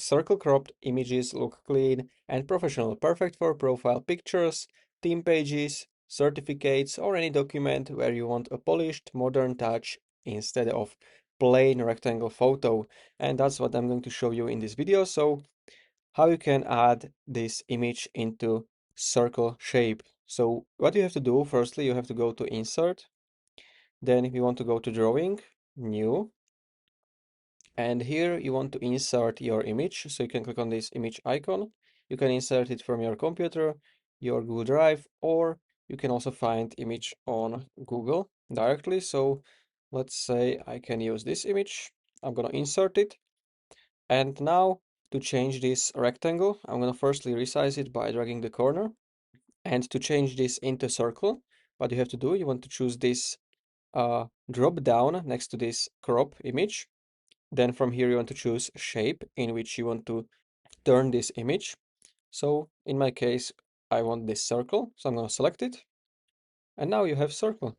Circle cropped images look clean and professional, perfect for profile pictures, team pages, certificates, or any document where you want a polished, modern touch instead of plain rectangle photo. And that's what I'm going to show you in this video. So how you can add this image into circle shape. So what you have to do, firstly, you have to go to Insert. Then if you want to go to Drawing, New, and here you want to insert your image. So you can click on this image icon. You can insert it from your computer, your Google Drive, or you can also find image on Google directly. So let's say I can use this image. I'm gonna insert it. And now to change this rectangle, I'm gonna firstly resize it by dragging the corner. And to change this into circle, what you have to do, you want to choose this drop down next to this crop image. Then from here you want to choose shape in which you want to turn this image. So in my case, I want this circle, so I'm going to select it. And now you have circle.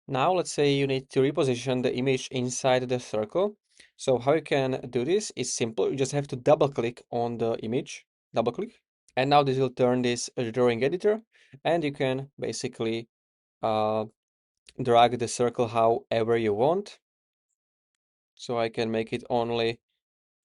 Now let's say you need to reposition the image inside the circle. So how you can do this is simple. You just have to double click on the image, double click. And now this will turn this drawing editor, and you can basically uh, drag the circle however you want. So I can make it only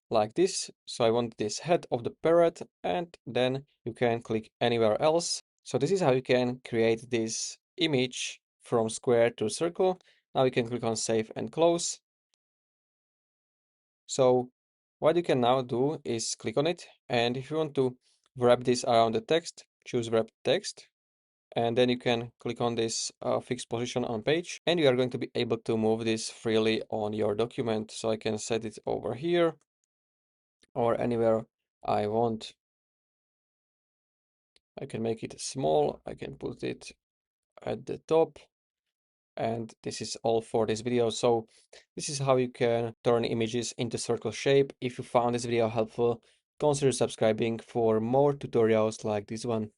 like this. So I want this head of the parrot, and then you can click anywhere else. So this is how you can create this image from square to circle. Now you can click on save and close. So what you can now do is click on it, and if you want to wrap this around the text, choose wrap text, and then you can click on this fixed position on page, and you are going to be able to move this freely on your document. So I can set it over here or anywhere I want. I can make it small, I can put it at the top, and this is all for this video. So this is how you can turn images into circle shape. If you found this video helpful, consider subscribing for more tutorials like this one.